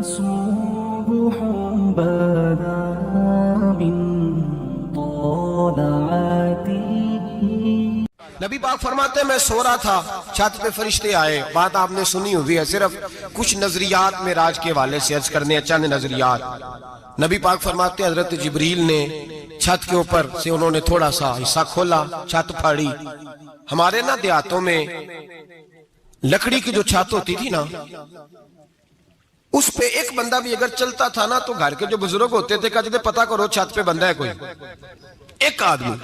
صبح بدا من طلعته. نبی پاک فرماتے ہیں میں سو رہا تھا، چھت پہ فرشتے آئے. بات آپ نے سنی ہوئی ہے، صرف کچھ نظریات معراج کے حوالے سے عرض کرنے ہیں، چند نظریات. نبی پاک فرماتے ہیں حضرت جبریل نے چھت کے اوپر سے انہوں نے تھوڑا سا حصہ کھولا، چھت پھاڑی. ہمارے نا دیہاتوں میں لکڑی کی جو چھت ہوتی تھی نا، اس پہ ایک بندہ بھی اگر چلتا تھا نا تو گھر کے جو بزرگ ہوتے تھے کہتے تھے پتہ کرو چھت پہ بندہ ہے کوئی. ایک آدمی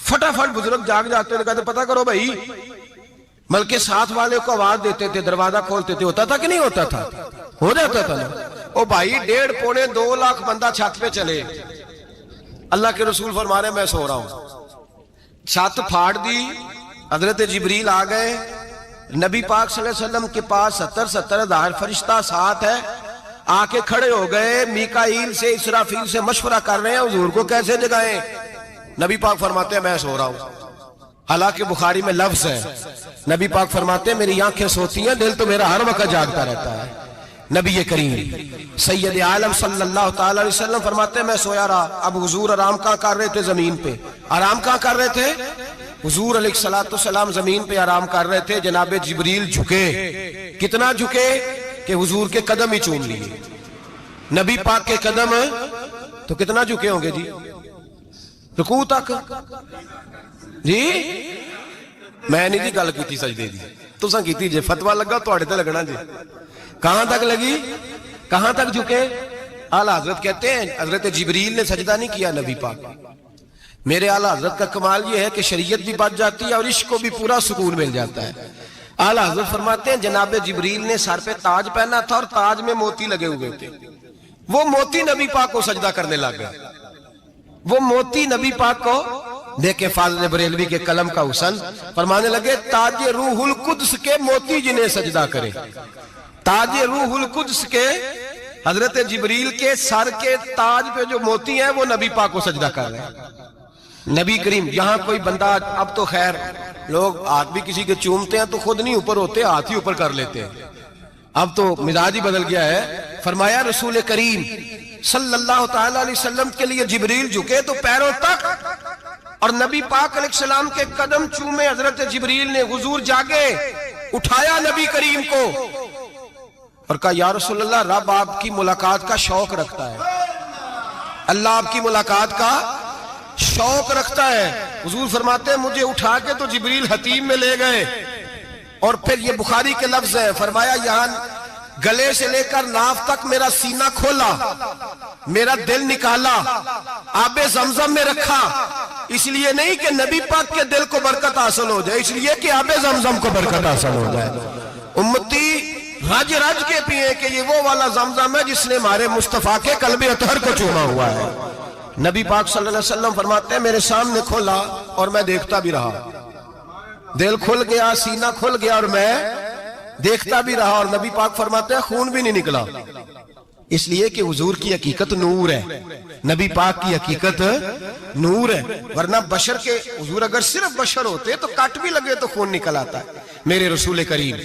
فٹافٹ بزرگ جاگ جاتے تھے، کہتے پتہ کرو بھائی. بلکہ ساتھ والے کو آواز دیتے تھے، دروازہ کھولتے تھے. ہوتا تھا کہ نہیں ہوتا تھا؟ ہو جاتا تھا نا. او بھائی 1.5 پونے 2 لاکھ بندہ چھت پہ چلے. اللہ کے رسول فرما رہے میں سو رہا ہوں. چھت پھاڑ دی، حضرت جبریل آ گئے. نبی پاک صلی اللہ علیہ وسلم کے پاس 70 ہزار فرشتہ ساتھ ہے. آ کے کھڑے ہو گئے، میکائیل سے اسرافیل سے مشورہ کر رہے ہیں حضور کو کیسے جگائیں. نبی پاک فرماتے ہیں میں سو رہا ہوں. حالانکہ بخاری میں لفظ ہے، نبی پاک فرماتے ہیں میری آنکھیں سوتی ہیں، دل تو میرا ہر وقت جاگتا رہتا ہے. نبی کریم سید عالم صلی اللہ تعالی علیہ وسلم فرماتے ہیں میں سویا رہا. اب حضور آرام کہاں کر رہے تھے؟ زمین پہ. آرام کہاں کر رہے تھے؟ حضور علیہ السلام زمین پہ آرام کر رہے تھے. جناب جبریل جھکے. کتنا جھکے کہ حضور کے قدم ہی چوم لیے. نبی پاک کے قدم تو کتنا جھکے ہوں گے جی؟ رکوع تک. جی میں نہیں دی گل کی سجدے دی، تساں کیتی جے. فتوہ لگا تواڈے تے لگنا جی. کہاں تک لگی؟ کہاں تک جھکے؟ اعلیٰ حضرت کہتے ہیں حضرت جبریل نے سجدہ نہیں کیا نبی پاک. میرے اعلیٰ حضرت کا کمال یہ ہے کہ شریعت بھی بچ جاتی ہے اور عشق کو بھی پورا سکون مل جاتا ہے. اعلیٰ حضرت فرماتے ہیں جناب جبریل نے سر پہ تاج پہنا تھا اور تاج میں موتی لگے ہوئے تھے. وہ موتی نبی پاک کو سجدہ کرنے لگ گئے. وہ موتی نبی پاک کو دیکھیں. فاضل بریلوی کے قلم کا حسن فرمانے لگے تاج روح القدس کے موتی جنہیں سجدہ کرے. تاج روح القدس کے حضرت جبریل کے سر کے تاج پہ جو موتی ہیں وہ نبی پاک کو سجدہ کر رہے ہیں. نبی کریم یہاں کوئی بندہ، اب تو خیر لوگ ہاتھ بھی کسی کے چومتے ہیں تو خود نہیں اوپر ہوتے، ہاتھ ہی اوپر کر لیتے ہیں. اب تو مزاج ہی بدل گیا ہے. فرمایا رسول کریم صلی اللہ تعالی علیہ وسلم کے لیے جبریل جھکے تو پیروں تک، اور نبی پاک علیہ السلام کے قدم چومے. حضرت جبریل نے حضور جاگے، اٹھایا نبی کریم کو اور کہا یا رسول اللہ رب آپ کی ملاقات کا شوق رکھتا ہے. اللہ آپ کی ملاقات کا شوق رکھتا ہے. حضور فرماتے ہیں مجھے اٹھا کے تو جبریل حتیم میں لے گئے. اور پھر یہ بخاری کے لفظ ہے، فرمایا یہاں گلے سے لے کر ناف تک میرا سینہ کھولا، میرا دل نکالا، آب زمزم میں رکھا. اس لیے نہیں کہ نبی پاک کے دل کو برکت حاصل ہو جائے، اس لیے کہ آب زمزم کو برکت حاصل ہو جائے. امتی رج رج کے پیئے کہ یہ وہ والا زمزم ہے جس نے ہمارے مصطفیٰ کے قلب اطہر کو چوما ہوا ہے. نبی پاک صلی اللہ علیہ وسلم فرماتے ہیں میرے سامنے کھولا اور میں دیکھتا بھی رہا. دل کھل گیا، سینہ کھل گیا اور میں دیکھتا بھی رہا. اور نبی پاک فرماتے ہیں خون بھی نہیں نکلا، اس لیے کہ حضور کی حقیقت نور ہے. نبی پاک کی حقیقت نور ہے. ورنہ بشر کے حضور اگر صرف بشر ہوتے تو کٹ بھی لگے تو خون نکل آتا ہے. میرے رسول کریم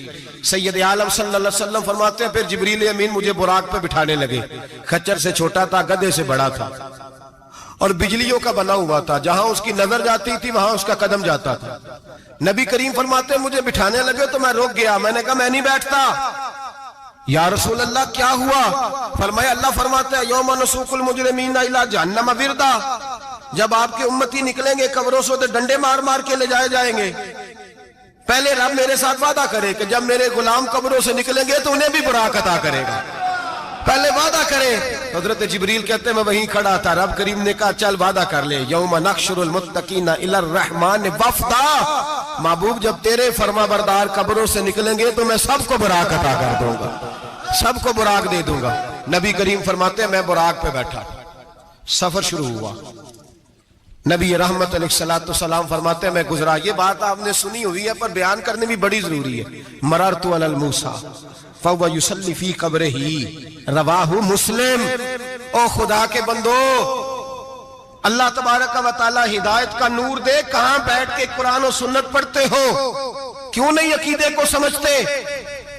سید عالم صلی اللہ علیہ وسلم فرماتے ہیں پھر جبریل امین مجھے براق پہ بٹھانے لگے. خچر سے چھوٹا تھا، گدھے سے بڑا تھا اور بجلیوں کا بنا ہوا تھا. جہاں اس کی نظر جاتی تھی وہاں اس کا قدم جاتا تھا. نبی کریم فرماتے ہیں مجھے بٹھانے لگے تو میں رک گیا. میں نے کہا میں نہیں بیٹھتا. یا رسول اللہ کیا ہوا؟ فرمایا اللہ فرماتے ہیں یوم نسوق المجرمین الی جہنم وردا. جب آپ کے امتی نکلیں گے قبروں سے ڈنڈے مار مار کے لے جائے جائیں گے. پہلے رب میرے ساتھ وعدہ کرے کہ جب میرے غلام قبروں سے نکلیں گے تو انہیں بھی براق عطا کرے گا. پہلے وعدہ کرے. حضرت جبریل کہتے ہیں میں وہیں کھڑا تھا. رب کریم نے کہا چل وعدہ کر لے. یوم نحشر المتقین الی الرحمن وفدا. محبوب جب تیرے فرما بردار قبروں سے نکلیں گے تو میں سب کو براق عطا کر دوں گا، سب کو براق دے دوں گا. نبی کریم فرماتے ہیں میں براق پہ بیٹھا. سفر شروع ہوا. نبی رحمت علیہ السلام فرماتے ہیں میں گزرا. یہ بات آپ نے سنی ہوئی ہے پر بیان کرنے بھی بڑی ضروری ہے. مررت علی الموسیٰ فَوَّ يُسَلِّ فِي قَبْرِهِ رواہ مسلم. او خدا کے بندو، اللہ تبارک و تعالی ہدایت کا نور دے. کہاں بیٹھ کے قرآن و سنت پڑھتے ہو؟ کیوں نہیں عقیدے کو سمجھتے؟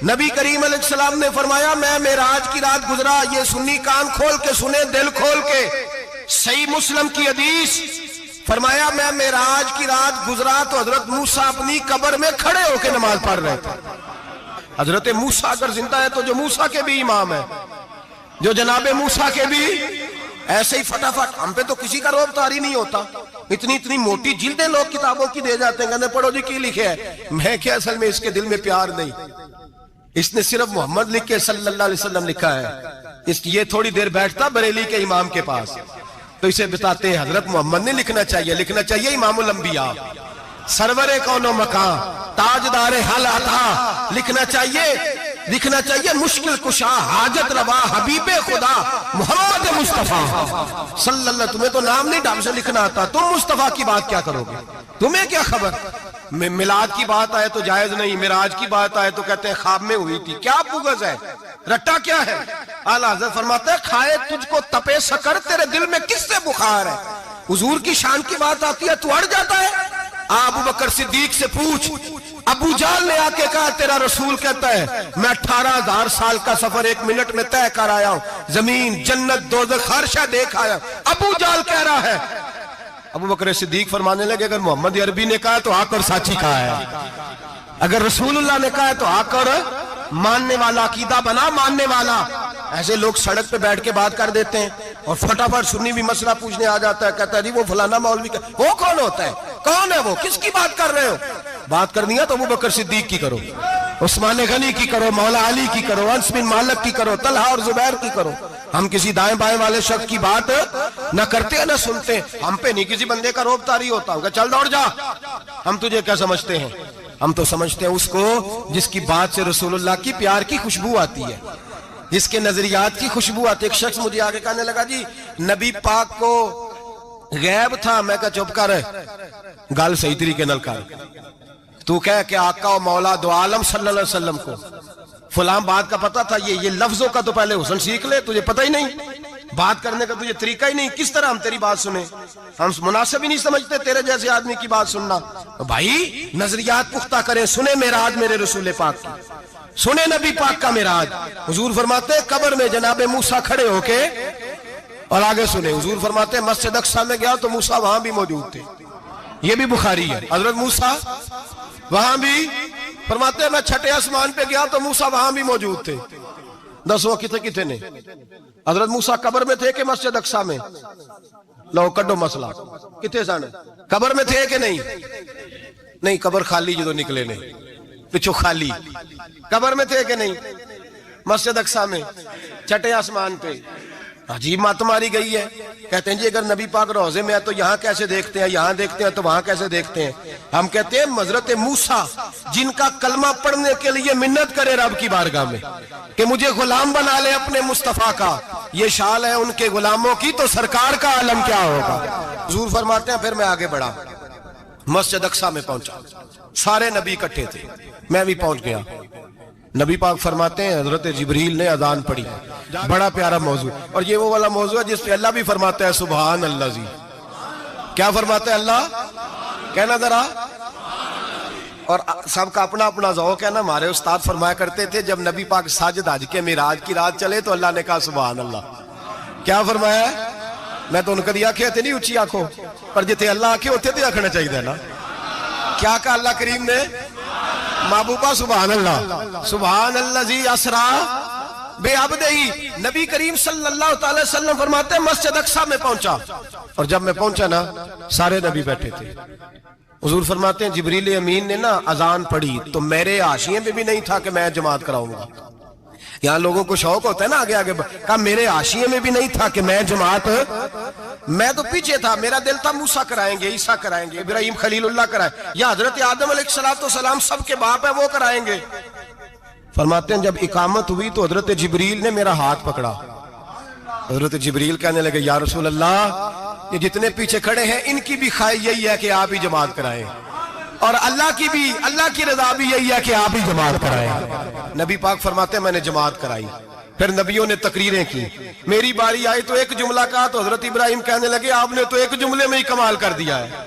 نبی کریم علیہ السلام نے فرمایا میں معراج کی رات گزرا، یہ سنی کان کھول کے سنے، دل کھول کے، صحیح مسلم کی حدیث، فرمایا میں معراج کی رات گزرا تو حضرت موسیٰ اپنی قبر میں کھڑے ہو کے نماز پڑھ رہے تھے۔ حضرت موسیٰ اگر زندہ ہے تو جو موسیٰ کے بھی امام ہے، جو جناب موسیٰ کے بھی ایسے ہی فٹافٹ، ہم پہ تو کسی کا روب طاری نہیں ہوتا، اتنی موٹی جلدیں لوگ کتابوں کی دے جاتے ہیں، کہتے ہیں پڑھو جی کی لکھے ہے، میں کیا اصل میں اس کے دل میں پیار نہیں، اس نے صرف محمد لکھ کے صلی اللہ علیہ وسلم لکھا ہے، یہ تھوڑی دیر بیٹھتا بریلی کے امام کے پاس تو اسے بتاتے ہیں حضرت محمد نے لکھنا چاہیے امام الانبیاء، سرور کون و مکان، تاجدار حال عطا، لکھنا چاہیے مشکل کشا، حاجت روا، حبیب خدا محمد مصطفیٰ صلی اللہ۔ تمہیں تو نام نہیں ڈھنگ سے لکھنا آتا، تم مصطفیٰ کی بات کیا کرو گے؟ تمہیں کیا خبر؟ میلاد کی بات آئے تو جائز نہیں، معراج کی بات آئے تو کہتے ہیں خواب میں ہوئی تھی، کیا بغض ہے، رٹا کیا ہے؟ اعلیٰ حضرت فرماتے ہیں کھائے تجھ کو تپے سکر، تیرے دل میں کس سے بخار ہے؟ حضور کی شان کی بات آتی ہے تو اڑ جاتا ہے۔ ابو بکر صدیق سے پوچھ، ابو جہل نے آ کے کہا تیرا رسول کہتا ہے میں 18,000 سال کا سفر 1 منٹ میں طے کر آیا ہوں، زمین جنت دوزخ ہر شے دیکھ آیا۔ ابو جہل کہہ رہا ہے، ابو بکر صدیق فرمانے لگے اگر محمد عربی نے کہا تو آ کر سچی کہا ہے، اگر رسول اللہ نے کہا ہے تو آ کر ماننے والا، عقیدہ بنا ماننے والا۔ ایسے لوگ سڑک پہ بیٹھ کے بات کر دیتے ہیں اور فٹافٹ سنی بھی مسئلہ پوچھنے آ جاتا ہے، کہتا ہے جی وہ فلانا مولوی کا، وہ کون ہوتا ہے، کون ہے وہ، کس کی بات کر رہے ہو؟ بات کرنی ہے تو ابو بکر صدیق کی کرو، عثمان غنی کی کرو، مولا علی کی کرو، انس بن مالک کی کرو، طلحہ اور زبیر کی کرو۔ ہم کسی دائیں بائیں والے شخص کی بات نہ کرتے ہیں نہ سنتے، ہم پہ نہیں کسی بندے کا روب طاری ہوتا، کہ چل دوڑ جا، ہم تجھے کیا سمجھتے ہیں؟ ہم تو سمجھتے ہیں اس کو جس کی بات سے رسول اللہ کی پیار کی خوشبو آتی ہے، جس کے نظریات کی خوشبو آتی ہے۔ ایک شخص مجھے آگے کہنے لگا جی نبی پاک کو غیب تھا، میں کہا چپ کر، گال صحیح طریقے نل کر، تو کہہ کہ آقا و مولا دو عالم صلی اللہ علیہ وسلم کو فلاں بات کا پتہ تھا، یہ لفظوں کا تو پہلے حسن سیکھ لے، تجھے پتہ ہی نہیں، بات کرنے کا تجھے طریقہ ہی نہیں، کس طرح ہم تیری بات سنیں؟ ہم مناسب ہی نہیں سمجھتے تیرے جیسے آدمی کی بات سننا۔ بھائی نظریات پختہ کریں، سنیں معراج میرے رسول پاک کی، سنیں نبی پاک کا معراج۔ حضور فرماتے ہیں قبر میں جناب موسیٰ کھڑے ہو کے، اور آگے سنیں حضور فرماتے ہیں مسجد اقصیٰ میں گیا تو موسیٰ وہاں بھی موجود تھے، یہ بھی بخاری ہے، حضرت موسیٰ وہاں بھی، فرماتے ہیں میں چھٹے آسمان پہ گیا تو موسیٰ وہاں بھی موجود تھے۔ دسو کتنے نے؟ حضرت موسیٰ قبر میں تھے کہ مسجد اقصیٰ میں؟ لو کڈو مسئلہ، کتنے سانے قبر میں تھے کہ نہیں؟ نہیں، قبر خالی جو نکلے نے پچھو خالی، قبر میں تھے کہ نہیں؟ مسجد اقصیٰ میں، چھٹے آسمان پہ۔ عجیب بات ماری گئی ہے، کہتے ہیں جی اگر نبی پاک روضے میں ہے تو یہاں کیسے دیکھتے ہیں، یہاں دیکھتے ہیں تو وہاں کیسے دیکھتے ہیں؟ ہم کہتے ہیں حضرت موسیٰ جن کا کلمہ پڑھنے کے لیے منت کرے رب کی بارگاہ میں کہ مجھے غلام بنا لے اپنے مصطفیٰ کا، یہ شال ہے ان کے غلاموں کی، تو سرکار کا عالم کیا ہوگا؟ حضور فرماتے ہیں پھر میں آگے بڑھا، مسجد اقصیٰ میں پہنچا، سارے نبی اکٹھے تھے، میں بھی پہنچ گیا۔ نبی پاک فرماتے ہیں حضرت جبریل نے اذان پڑھی، بڑا پیارا موضوع، اور یہ وہ والا موضوع ہے جس پہ اللہ بھی فرماتا ہے سبحان اللہ جی، کیا فرماتا ہے اللہ؟ کہنا ذرا، اور سب کا اپنا اپنا ذوق ہے نا۔ ہمارے استاد فرمایا کرتے تھے جب نبی پاک ساجد حج کے معراج کی رات چلے تو اللہ نے کہا سبحان اللہ، کیا فرمایا ہے؟ میں تو ان کا آنکھیں تھے نہیں اچھی آنکھوں پر، جتنے اللہ آنکھیں ہوتے تھے آنکھنا چاہیے نا، کیا کہا اللہ کریم نے؟ محبوبہ سبحان اللہ، سبحان اللہ زی اسرا بے عبدہی۔ نبی کریم صلی اللہ تعالی وسلم فرماتے ہیں مسجد اقصیٰ میں پہنچا، اور جب میں پہنچا نا سارے نبی بیٹھے تھے۔ حضور فرماتے ہیں جبریل امین نے نا اذان پڑھی تو میرے حاشیے میں بھی نہیں تھا کہ میں جماعت کراؤں گا، یہاں لوگوں کو شوق ہوتا ہے نا آگے آگے، کہا میرے حاشیے میں بھی نہیں تھا کہ میں جماعت، میں تو پیچھے تھا، میرا دل تھا موسیٰ کرائیں گے، عیسیٰ کرائیں گے، ابراہیم خلیل اللہ کرائیں، یا حضرت آدم علیہ السلام سب کے باپ ہے وہ کرائیں گے۔ فرماتے ہیں جب اقامت ہوئی تو حضرت جبریل نے میرا ہاتھ پکڑا، حضرت جبریل کہنے لگے یا رسول اللہ یہ جتنے پیچھے کھڑے ہیں ان کی بھی خواہش یہی ہے کہ آپ ہی جماعت کرائیں، اور اللہ کی رضا بھی یہی ہے کہ آپ ہی جماعت کرائیں۔ نبی پاک فرماتے ہیں میں نے جماعت کرائی، پھر نبیوں نے تقریریں کی، میری باری آئی تو ایک جملہ کہا تو حضرت ابراہیم کہنے لگے آپ نے تو ایک جملے میں ہی کمال کر دیا ہے،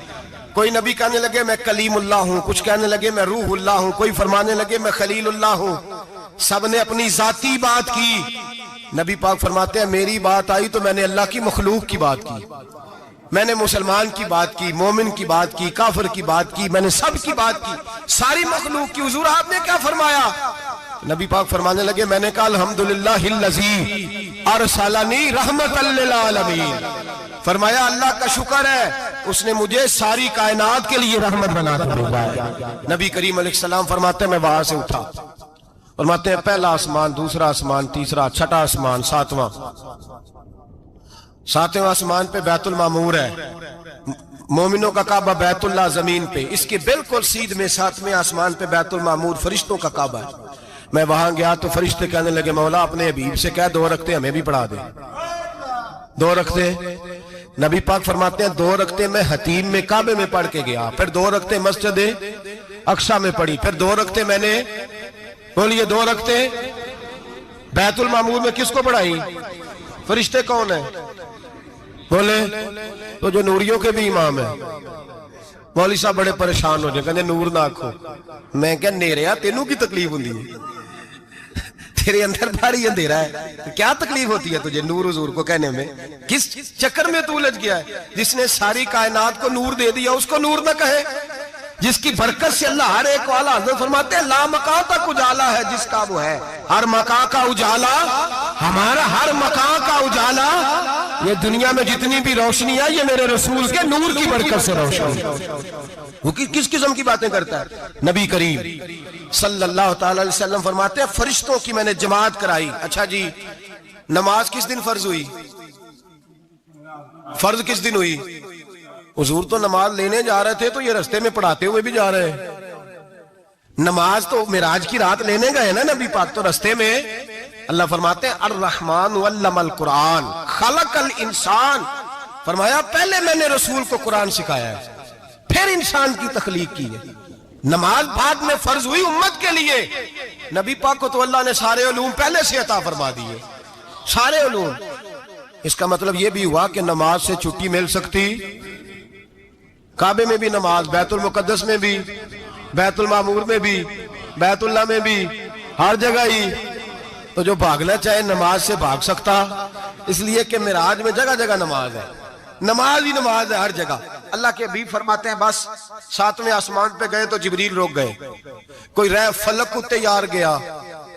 کوئی نبی کہنے لگے میں کلیم اللہ ہوں، کچھ کہنے لگے میں روح اللہ ہوں، کوئی فرمانے لگے میں خلیل اللہ ہوں، سب نے اپنی ذاتی بات کی۔ نبی پاک فرماتے ہیں میری بات آئی تو میں نے اللہ کی مخلوق کی بات کی، میں نے مسلمان کی بات کی، مومن کی بات کی، کافر کی بات کی، میں نے سب کی بات کی، ساری مخلوق کی۔ حضور آپ نے کیا فرمایا؟ نبی پاک فرمانے لگے میں نے کہا الحمدللہ الذی ارسلنی رحمۃ للعالمین، فرمایا اللہ کا شکر ہے اس نے مجھے ساری کائنات کے لیے رحمت بنا کر بھیجا۔ نبی کریم علیہ السلام فرماتے ہیں میں وہاں سے اٹھا، فرماتے ہیں پہلا آسمان، دوسرا آسمان، تیسرا، چھٹا آسمان، ساتواں آسمان پہ بیت المعمور ہے، مومنوں کا کعبہ بیت اللہ زمین پہ، اس کے بالکل سیدھ میں 7ویں آسمان پہ بیت المعمور فرشتوں کا کعبہ ہے۔ میں وہاں گیا تو فرشتے کہنے لگے مولا اپنے حبیب سے کہہ 2 رکعتیں ہمیں بھی پڑھا دے۔ 2 رکعتیں نبی پاک فرماتے ہیں 2 رکعتیں میں حتیم میں کعبے میں پڑھ کے گیا، پھر 2 رکعتیں مسجد اقصی میں پڑھی، پھر 2 رکعتیں میں نے بولیے 2 رکعتیں بیت المعمور میں کس کو پڑھائی؟ فرشتے کون ہیں؟ بولے تو جو نوریوں کے بھی امام ہیں۔ مولوی صاحب بڑے پریشان ہو جائے، کہنے نور نہ آکھو۔ میں کہ نیریا تینوں کی تکلیف ہوندی ہے، تیرے اندر بھاری اندھیرا ہے، کیا تکلیف ہوتی ہے تجھے نور حضور کو کہنے میں؟ کس چکر میں تو الجھ گیا ہے؟ جس نے ساری کائنات کو نور دے دیا اس کو نور نہ کہے، جس کی برکت سے اللہ ہر ایک والا، حضرت فرماتے ہیں لا مکان تک اجالا ہے جس کا وہ ہے، ہر مکان کا اجالا ہمارا، ہر مکان کا اجالا، یہ دنیا میں جتنی بھی روشنی ہے یہ میرے رسول کے نور کی برکت سے روشنی ہے۔ وہ کس قسم کی باتیں کرتا ہے؟ نبی کریم صلی اللہ تعالی علیہ وسلم فرماتے ہیں فرشتوں کی میں نے جماعت کرائی۔ اچھا جی نماز کس دن فرض ہوئی؟ فرض کس دن ہوئی؟ حضور تو نماز لینے جا رہے تھے تو یہ رستے میں پڑھاتے ہوئے بھی جا رہے ہیں۔ نماز تو معراج کی رات لینے گئے نا نبی پاک، تو رستے میں اللہ فرماتے ہیں الرحمن علم القرآن خلق الانسان، فرمایا پہلے میں نے رسول کو قرآن سکھایا ہے پھر انسان کی تخلیق کی ہے۔ نماز بعد میں فرض ہوئی امت کے لیے، نبی پاک کو تو اللہ نے سارے علوم پہلے سے عطا فرما دیے، سارے علوم۔ اس کا مطلب یہ بھی ہوا کہ نماز سے چھٹی مل سکتی، کعبے میں بھی نماز، بیت المقدس میں بھی، بیت المعمور میں بھی، بیت اللہ میں بھی، ہر جگہ ہی۔ تو جو بھاگنا چاہے نماز سے بھاگ سکتا، اس لیے کہ معراج میں جگہ جگہ نماز ہے، نماز ہی نماز ہے ہر جگہ۔ اللہ کے حبیب فرماتے ہیں بس 7ویں آسمان پہ گئے تو جبریل روک گئے، کوئی رہ فلک کو تیار گیا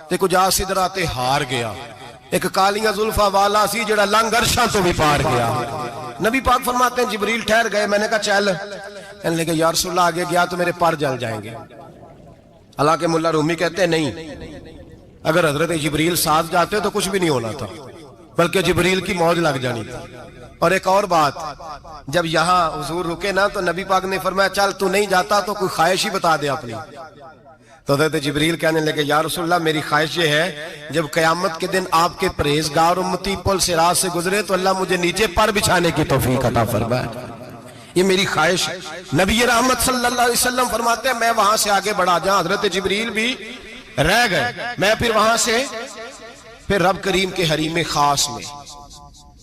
تے کچھ سدرات ہار گیا، ایک کالیاں زلفاں والا سی جڑا لنگ عرشاں تو بھی پار گیا۔ نبی پاک فرماتے ہیں جبریل ٹھہر گئے، میں نے کہا چل، کہنے لگے یا رسول اللہ آگے گیا تو میرے پر جل جائیں گے۔ حالانکہ ملا رومی کہتے ہیں نہیں، اگر حضرت جبریل ساتھ جاتے تو کچھ بھی نہیں ہونا تھا، بلکہ جبریل کی موج لگ جانی تھی۔ اور ایک اور بات، جب یہاں حضور رکے نا تو نبی پاک نے فرمایا چل تو نہیں جاتا تو کوئی خواہش ہی بتا دے اپنی۔ تو حضرت جبریل کہنے لگے یا رسول اللہ میری خواہش یہ ہے جب قیامت کے دن آپ کے پرہیزگار امتی پل سے راہ سے گزرے تو اللہ مجھے نیچے پر بچھانے کی توفیق عطا فرمائے، یہ میری خواہش ہے۔ نبی رحمت صلی اللہ علیہ وسلم فرماتے ہیں میں وہاں سے آگے بڑھا جہاں حضرت جبریل بھی رہ گئے، میں پھر وہاں سے پھر رب کریم کے حریم خاص میں۔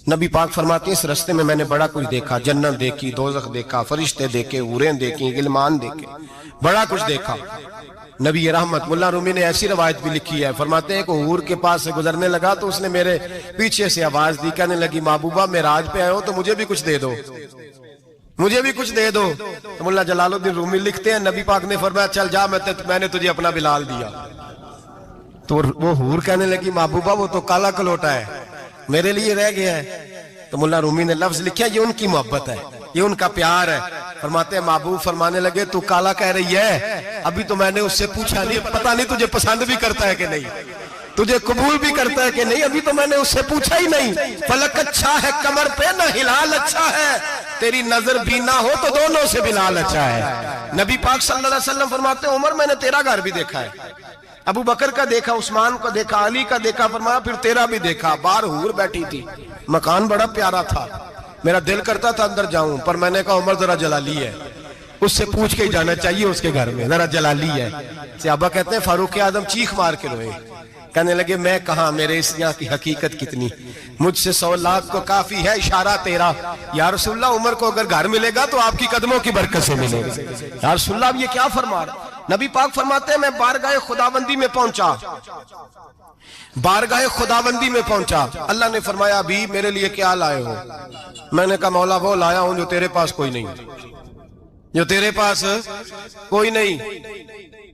نبی پاک فرماتے ہیں اس رستے میں میں نے بڑا کچھ دیکھا، جنت دیکھی، دوزخ دیکھا، فرشتے دیکھے، حوریں دیکھی، غلمان دیکھے، بڑا کچھ دیکھا۔ نبی رحمت ملا رومی نے ایسی روایت بھی لکھی ہے، فرماتے ہیں کہ حور کے پاس سے گزرنے لگا تو اس نے میرے پیچھے سے آواز دی، کہنے لگی محبوبہ معراج پہ آئے ہو تو مجھے بھی کچھ دے دو، مجھے بھی کچھ دے دو۔ تو ملا جلال الدین رومی لکھتے ہیں نبی پاک نے فرمایا چل جا میں نے تجھے اپنا بلال دیا۔ تو وہ حور کہنے لگی محبوبہ وہ تو کالا کلوٹا ہے، میرے لیے رہ گیا ہے۔ تو ملا رومی نے لفظ لکھا یہ ان کی محبت ہے، یہ ان کا پیار ہے۔ فرماتے ہیں محبوب فرمانے لگے تو کالا کہہ رہی ہے، ابھی تو میں نے اس سے پوچھا نہیں، پتہ نہیں تجھے پسند بھی کرتا ہے کہ نہیں، تجھے قبول بھی کرتا ہے کہ نہیں، ابھی تو میں نے اس سے پوچھا ہی نہیں۔ فلک اچھا ہے کمر پہ نہ ہلال اچھا ہے، تیری نظر بھی نہ ہو تو دونوں سے بلال اچھا ہے۔ نبی پاک صلی اللہ علیہ وسلم فرماتے ہیں عمر میں نے تیرا گھر بھی دیکھا ہے، ابو بکر کا دیکھا، عثمان کا دیکھا، علی کا دیکھا، فرمایا پھر تیرا بھی دیکھا، باہر حور بیٹھی تھی، مکان بڑا پیارا تھا، میرا دل کرتا تھا اندر جاؤں، پر میں نے کہا عمر ذرا جلالی ہے، اس سے پوچھ کے ہی جانا چاہیے اس کے گھر میں، ذرا جلالی ہے۔ صحابہ کہتے ہیں فاروق اعظم چیخ مار کے روئے، کہنے لگے میں کہاں، میرے اس یہاں کی حقیقت کتنی، مجھ سے 100 لاکھ کو کافی ہے اشارہ تیرا۔ یا رسول اللہ عمر کو اگر گھر ملے گا تو آپ کی قدموں کی برکت سے ملے گا۔ یا رسول اللہ اب یہ کیا فرما رہا؟ نبی پاک فرماتے ہیں میں بارگاہ خداوندی میں پہنچا، بارگاہ خداوندی میں پہنچا، اللہ نے فرمایا ابھی میرے لیے کیا لائے ہو؟ میں نے کہا مولا وہ لایا ہوں جو تیرے پاس کوئی نہیں، جو تیرے پاس کوئی نہیں۔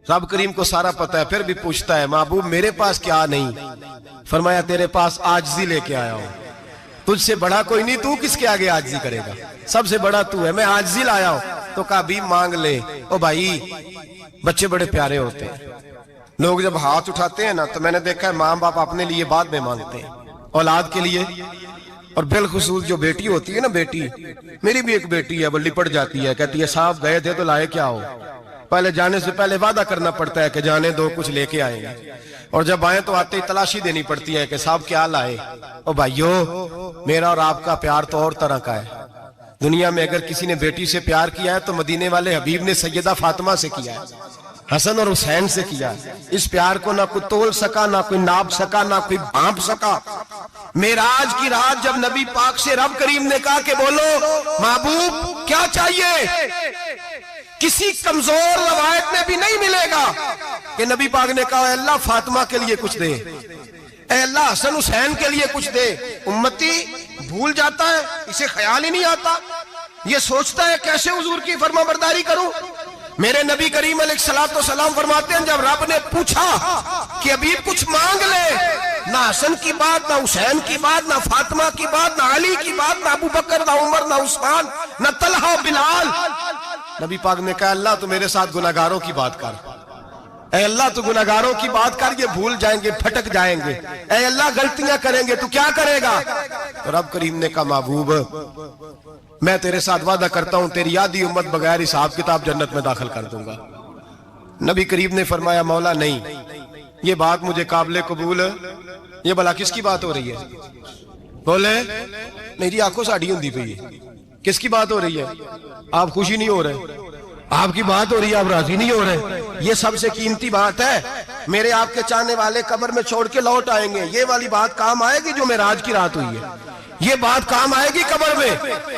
رب کریم کو سارا پتہ ہے، پھر بھی پوچھتا ہے محبوب میرے پاس کیا نہیں؟ فرمایا تیرے پاس عاجزی لے کے آیا ہوں، تجھ سے بڑا کوئی نہیں، تو کس کے آگے عاجزی کرے گا، سب سے بڑا تو ہے، میں عاجزی لایا ہوں۔ تو کہا بھی مانگ لے۔ او بھائی بچے بڑے پیارے ہوتے ہیں، لوگ جب ہاتھ اٹھاتے ہیں نا تو میں نے دیکھا ہے ماں باپ اپنے لیے بعد میں مانگتے ہیں، اولاد کے لیے، اور بالخصوص جو بیٹی ہوتی ہے نا، بیٹی میری بھی ایک بیٹی ہے، وہ لپٹ جاتی ہے، کہتی ہے صاحب گئے تھے تو لائے کیا ہو؟ پہلے جانے سے پہلے وعدہ کرنا پڑتا ہے کہ جانے دو کچھ لے کے آئیں گے، اور جب آئیں تو آتے ہی تلاشی دینی پڑتی ہے کہ صاحب کیا لائے۔ او بھائیو میرا اور آپ کا پیار تو اور طرح کا ہے، دنیا میں اگر کسی نے بیٹی سے پیار کیا ہے تو مدینے والے حبیب نے سیدہ فاطمہ سے کیا ہے، حسن اور حسین سے کیا ہے۔ اس پیار کو نہ کوئی تول سکا، نہ کوئی ناپ سکا، نہ کوئی بھانپ سکا۔ معراج کی رات جب نبی پاک سے رب کریم نے کہا کہ بولو محبوب کیا چاہیے، کسی کمزور روایت میں بھی نہیں ملے گا کہ نبی پاک نے کہا اے اللہ فاطمہ کے لیے کچھ دے، اے اللہ حسن حسین کے لیے کچھ دے۔ امتی بھول جاتا ہے، اسے خیال ہی نہیں آتا، یہ سوچتا ہے کیسے حضور کی فرما برداری کروں۔ میرے نبی کریم علیہ السلام فرماتے ہیں جب رب نے پوچھا کہ ابھی کچھ مانگ لے، نہ حسن کی بات، نہ حسین کی بات، نہ فاطمہ کی بات، نہ علی کی بات، نہ ابو بکر، نہ عمر، نہ عثمان، نہ طلحہ بلال، نبی پاک نے کہا اللہ تو میرے ساتھ گناہگاروں کی بات کر، اے اللہ تو گناہگاروں کی بات کر، یہ بھول جائیں گے، پھٹک جائیں گے، اے اللہ غلطیاں کریں گے تو کیا کرے گا؟ تو رب کریم نے کہا محبوب میں تیرے ساتھ وعدہ کرتا ہوں تیری آدھی امت بغیر حساب کتاب جنت میں داخل کر دوں گا۔ نبی کریم نے فرمایا مولا نہیں، یہ بات مجھے قابل قبول ہے، یہ بھلا کس کی بات ہو رہی ہے؟ بولے میری آنکھوں سے اڑی ہوندی پئی ہے، کس کی بات ہو رہی ہے؟ آپ خوشی نہیں ہو رہے، آپ کی بات ہو رہی ہے، آپ راضی نہیں ہو رہے، یہ سب سے قیمتی بات ہے۔ میرے آپ کے چاہنے والے قبر میں چھوڑ کے لوٹ آئیں گے، یہ والی بات کام آئے گی جو معراج کی رات ہوئی ہے، یہ بات کام آئے گی قبر میں،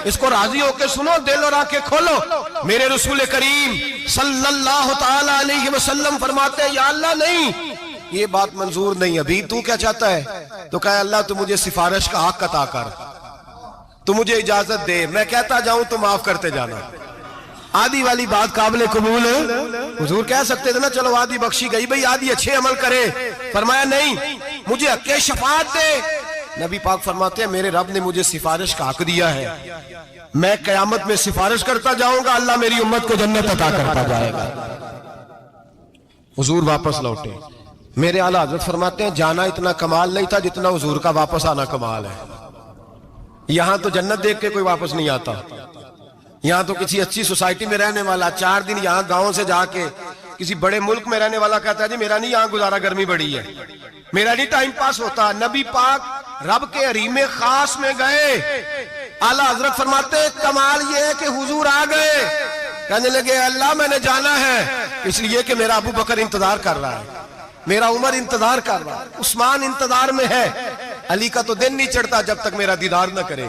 اس کو راضی ہو کے سنو، دل اور آنکھیں کھولو۔ میرے رسول کریم صلی اللہ تعالی علیہ وسلم فرماتے ہیں یا اللہ نہیں، یہ بات منظور نہیں، ابھی تو کیا چاہتا ہے؟ تو کہا اللہ تو مجھے سفارش کا حق عطا کر، تو مجھے اجازت دے، میں کہتا جاؤں تو معاف کرتے جانا۔ آدھی والی بات قابل قبول ہے، حضور کہہ سکتے تھے نا چلو آدھی بخشی گئی بھئی آدھی اچھے عمل کرے، فرمایا نہیں مجھے حق شفاعت دے۔ نبی پاک فرماتے ہیں میرے رب نے مجھے سفارش کا حق دیا ہے، میں قیامت میں سفارش کرتا جاؤں گا، اللہ میری امت کو جنت عطا کرتا جائے گا۔ حضور واپس لوٹے، میرے اعلیٰ حضرت فرماتے ہیں جانا اتنا کمال نہیں تھا جتنا حضور کا واپس آنا کمال ہے۔ یہاں تو جنت دیکھ کے کوئی واپس نہیں آتا، یہاں تو کسی اچھی سوسائٹی میں رہنے والا 4 دن یہاں گاؤں سے جا کے کسی بڑے ملک میں رہنے والا کہتا ہے جی میرا نہیں یہاں گزارا، گرمی بڑی ہے، میرا نہیں ٹائم پاس ہوتا۔ نبی پاک رب کے حریم خاص میں گئے، اعلیٰ حضرت فرماتے ہیں کمال یہ ہے کہ حضور آ گئے، کہنے لگے اللہ میں نے جانا ہے، اس لیے کہ میرا ابو بکر انتظار کر رہا ہے، میرا عمر انتظار کر رہا ہے، عثمان انتظار میں ہے، علی کا تو دن نہیں چڑھتا جب تک میرا دیدار نہ کرے،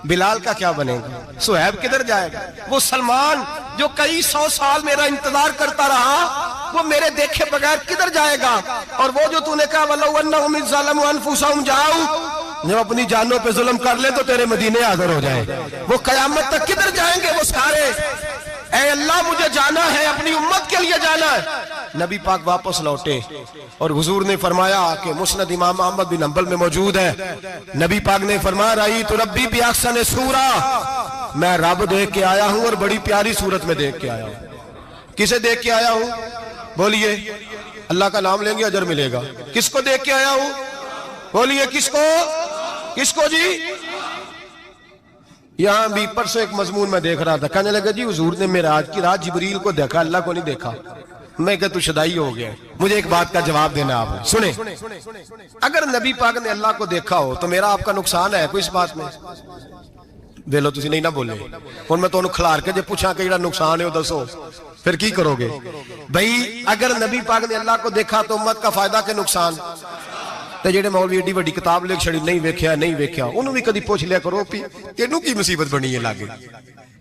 بلال کا کیا بنے گا، صہیب کدھر جائے گا، وہ سلمان جو کئی 100 سال میرا انتظار کرتا رہا وہ میرے دیکھے بغیر کدھر جائے گا، اور وہ جو تو نے کہا وَلَوْ أَنَّهُمْ إِذْ ظَلَمُوا أَنفُسَهُمْ جَاءُوا، جب اپنی جانوں پہ ظلم کر لے تو تیرے مدینے حاضر ہو جائیں، وہ قیامت تک کدھر جائیں گے وہ سارے، اے اللہ مجھے جانا ہے، اپنی امت کے لیے جانا ہے۔ نبی پاک واپس لوٹے اور حضور نے فرمایا کہ مسند امام احمد بن حنبل میں موجود ہے، نبی پاک نے فرمایا رأیت ربی بأحسن صورہ، میں رب دیکھ کے آیا ہوں اور بڑی پیاری صورت میں دیکھ کے آیا ہوں۔ کسے دیکھ کے آیا ہوں؟ بولیے، اللہ کا نام لیں گے اجر ملے گا۔ کس کو دیکھ کے آیا ہوں؟ بولیے کس کو؟ کس کو جی؟ یہاں بھی پرسوں ایک مضمون میں دیکھ رہا تھا، کہنے لگا جی حضور نے معراج کی رات جبریل کو دیکھا، اللہ کو نہیں دیکھا۔ میں کہا تو شدائی ہو گیا، مجھے ایک بات کا جواب دینا آپ سنیں، اگر نبی پاک نے اللہ کو دیکھا ہو تو میرا آپ کا نقصان ہے کوئی اس بات میں؟ بیلو تسی نہیں نہ بولے، اور میں تو انہوں کھلار کے جب پوچھا کہ یہ نقصان ہے وہ دسو، پھر کی کرو گے؟ بھئی اگر نبی پاک نے اللہ کو دیکھا تو امت کا فائدہ کہ نقصان؟ ਤੇ ਜਿਹੜੇ ਮੌਲਵੀ ਏਡੀ ਵੱਡੀ ਕਿਤਾਬ ਲਿਖ ਛੜੀ ਨਹੀਂ ਵੇਖਿਆ ਨਹੀਂ ਵੇਖਿਆ, ਉਹਨੂੰ ਵੀ ਕਦੀ ਪੁੱਛ ਲਿਆ ਕਰੋ ਵੀ ਤੈਨੂੰ ਕੀ ਮੁਸੀਬਤ ਬਣੀ ਹੈ ਲਾਗੇ,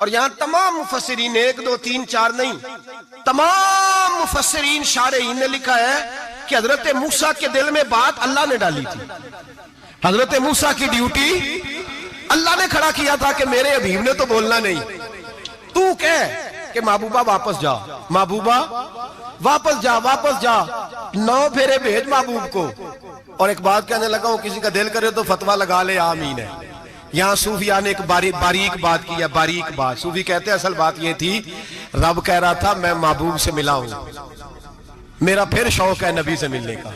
اور یہاں تمام مفسرین 1 2 3 4 نہیں، تمام مفسرین شارحین نے لکھا ہے کہ حضرت موسیٰ کے دل میں بات اللہ نے ڈالی تھی. حضرت موسیٰ کی ڈیوٹی اللہ نے کھڑا کیا تھا کہ میرے حبیب نے تو بولنا نہیں، تو کہہ کہ محبوبہ واپس جا، محبوبہ واپس جا، واپس جا، 9 پھیرے بھیج محبوب کو. اور ایک بات کہنے لگا ہوں، کسی کا دل کرے تو فتویٰ لگا لے، آمین ہے. یہاں صوفیاء نے ایک باریک بات کی ہے، باریک بات. صوفی کہتے ہیں اصل بات یہ تھی، رب کہہ رہا تھا میں محبوب سے ملا ہوں، میرا پھر شوق ہے نبی سے ملنے کا،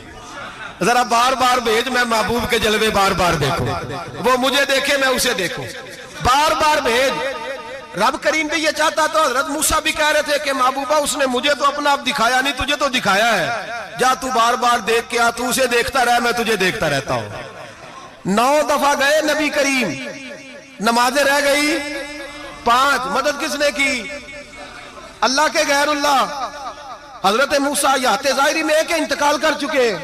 ذرا بار بار بھیج، میں محبوب کے جلوے بار بار دیکھوں، وہ مجھے دیکھے میں اسے دیکھوں، بار بار بھیج. رب کریم بھی یہ چاہتا تو حضرت موسیٰ بھی کہہ رہے تھے کہ محبوبہ اس نے مجھے تو اپنا آپ دکھایا نہیں، تجھے تو دکھایا ہے، جا تو بار بار دیکھ کے آ، تو اسے دیکھتا رہ، میں تجھے دیکھتا رہتا ہوں. 9 دفعہ گئے نبی کریم، نمازیں رہ گئی 5. مدد کس نے کی؟ اللہ کے غیر اللہ. حضرت موسیٰ یات ظاہری میں کہ انتقال کر چکے،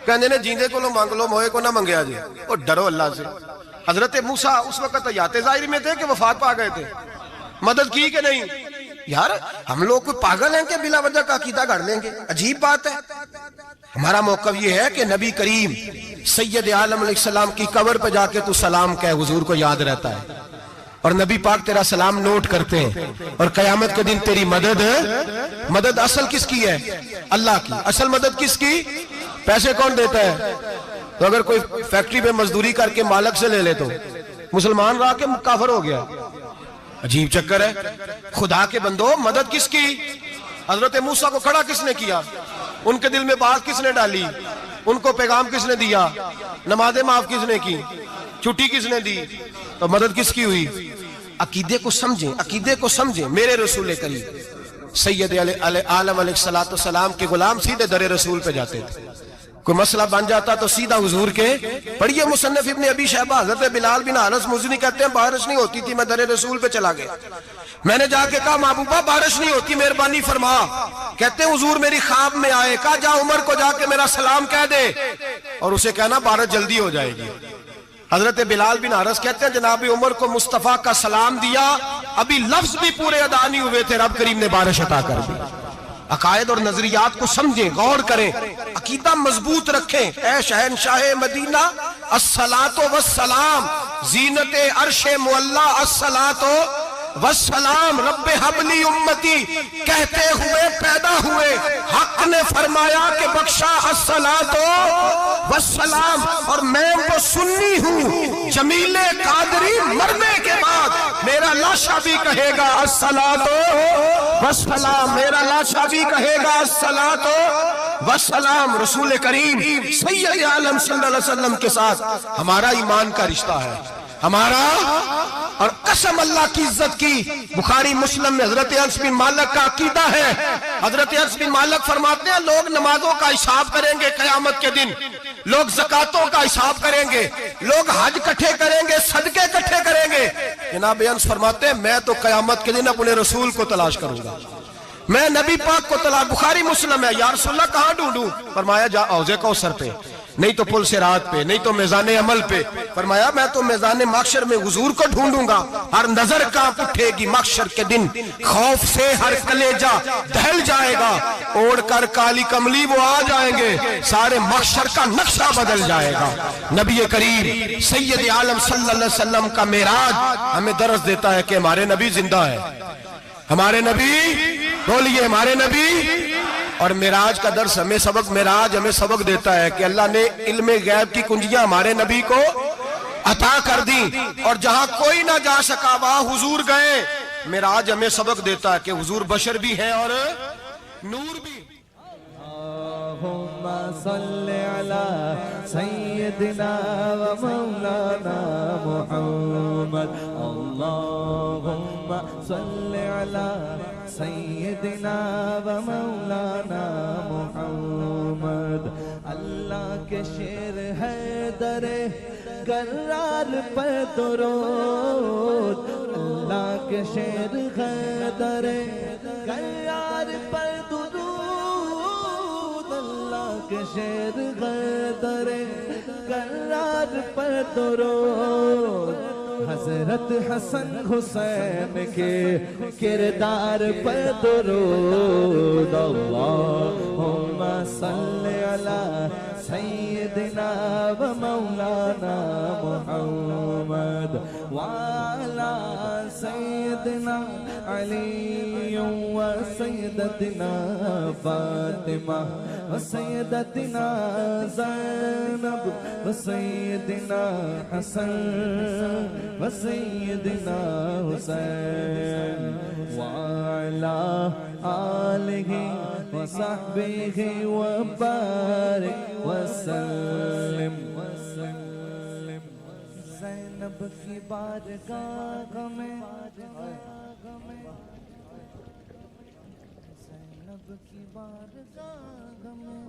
کہنے نے جیندے کو لو مانگ لو، موئے کو نہ منگیا جی، اور ڈرو اللہ سے. حضرت موسیٰ اس وقت یات ظاہری میں تھے کہ وفات پا گئے تھے، مدد کی کہ نہیں؟ یار ہم لوگ کوئی پاگل ہیں کہ بلا وجہ کا عقیدہ گھڑ لیں گے؟ عجیب بات ہے. ہمارا موقف یہ ہے کہ نبی کریم سید عالم علیہ السلام کی قبر پہ جا کے تو سلام کہے، حضور کو یاد رہتا ہے، اور نبی پاک تیرا سلام نوٹ کرتے ہیں، اور قیامت کے دن تیری مدد اصل کس کی ہے؟ اللہ کی. اصل مدد کس کی؟ پیسے کون دیتا ہے؟ تو اگر کوئی فیکٹری میں مزدوری کر کے مالک سے لے لے تو مسلمان رہا کہ کافر ہو گیا؟ عجیب چکر ہے. خدا کے بندو، مدد کس کی؟ حضرت موسیٰ کو کھڑا کس نے کیا؟ ان کے دل میں بات کس نے ڈالی؟ ان کو پیغام کس نے دیا؟ نمازیں معاف کس نے کی؟ چھٹی کس نے دی؟ تو مدد کس کی ہوئی؟ عقیدے کو سمجھیں، عقیدے کو سمجھیں. میرے رسول کریم سید عالم علیہ السلام کے غلام سیدھے در رسول پہ جاتے تھے. کوئی مسئلہ بن جاتا تو سیدھا حضور کے. پڑھیے مصنف ابن ابی شیبہ، حضرت بلال بن انس مزنی کہتے ہیں بارش نہیں ہوتی تھی، میں در رسول پہ چلا گیا، میں نے جا کے کہا محبوبہ بارش نہیں ہوتی، مہربانی فرما. کہتے ہیں حضور میری خواب میں آئے، کہا جا عمر کو جا کے میرا سلام کہہ دے، اور اسے کہنا بارش جلدی ہو جائے گی. حضرت بلال بن حارث کہتے ہیں جناب عمر کو مصطفیٰ کا سلام دیا، ابھی لفظ بھی پورے ادا نہیں ہوئے تھے، رب کریم نے بارش عطا کر دی. عقائد اور نظریات کو سمجھیں، غور کریں، عقیدہ مضبوط رکھیں. اے شہنشاہ مدینہ الصلاۃ والسلام، زینت عرش معلی الصلاۃ والسلام، رب حبلی امتی کہتے ہوئے پیدا ہوئے، حق نے فرمایا کہ بخشا الصلاۃ والسلام. اور میں وہ سنی ہوں، جمیل قادری مرنے کے بعد میرا لاشا بھی کہے گا الصلاۃ والسلام، میرا لاشا بھی کہے گا الصلاۃ والسلام. رسول کریم سید عالم صلی اللہ علیہ وسلم کے ساتھ ہمارا ایمان کا رشتہ ہے، ہمارا. اور قسم اللہ کی عزت کی، بخاری مسلم میں حضرت انس بن مالک کا عقیدہ ہے. حضرت انس بن مالک فرماتے ہیں لوگ نمازوں کا حساب کریں گے قیامت کے دن، لوگ زکاتوں کا حساب کریں گے، لوگ حج کٹھے کریں گے، صدقے کٹھے کریں گے. جناب انس فرماتے ہیں میں تو قیامت کے دن اپنے رسول کو تلاش کروں گا، میں نبی پاک کو تلاش. بخاری مسلم ہے. یا رسول اللہ کہاں ڈھونڈوں؟ فرمایا جا حوض کوثر پہ، نہیں تو پل صراط پہ، نہیں تو میزان عمل پہ. فرمایا میں تو میزان محشر میں حضور کو ڈھونڈوں گا. ہر نظر کانپ اٹھے گی محشر کے دن، خوف سے ہر کلیجہ دہل جائے گا، اوڑھ کر کالی کملی وہ آ جائیں گے، سارے محشر کا نقشہ بدل جائے گا. نبی کریم سید عالم صلی اللہ علیہ وسلم کا معراج ہمیں درس دیتا ہے کہ ہمارے نبی زندہ ہے، ہمارے نبی، بولیے ہمارے نبی. اور معراج کا درس ہمیں سبق، معراج ہمیں سبق دیتا ہے کہ اللہ نے علم غیب کی کنجیاں ہمارے نبی کو عطا کر دی، اور جہاں کوئی نہ جا سکا وہاں حضور گئے. معراج ہمیں سبق دیتا ہے کہ حضور بشر بھی ہے اور نور بھی. اللہم صلی علی سیدنا و مولانا محمد، اللہم صلی علی سیدنا و مولانا محمد. اللہ کے شیر ہے در کرار پر درود، اللہ کے شیر ہے در کرار پر درود، اللہ کے شیر ہے در کرار پر درود. حضرت حسن حسین کے کردار پر درود اللہم صلی علی سیدنا و مولانا محمد وعلی سیدنا علی و سیدتنا فاطمہ و سیدتنا زینب و سیدنا حسن و سیدنا حسین وعلی آلہ و صحبہ و بارک وسلم زینب کی بارگاہ میں زینب کی بارگاہ میں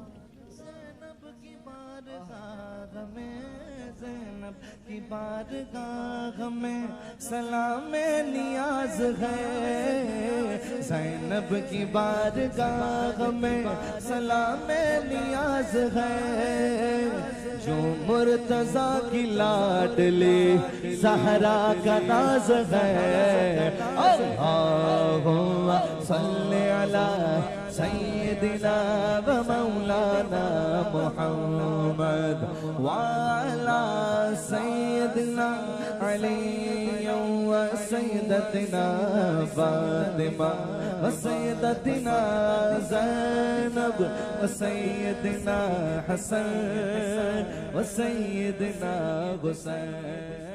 زینب کی بارگاہ میں زینب کی بارگاہ میں سلام نیاز ہے زینب کی بارگاہ میں سلام نیاز ہے جو مرتضیٰ کی لاڈلی زہرا کا ناز ہے اللہم صلی علی سیدنا و مولانا محمد وعلی سیدنا علی و سیدتنا فاطمہ و سیدتنا زینب و سیدنا حسن و سیدنا حسین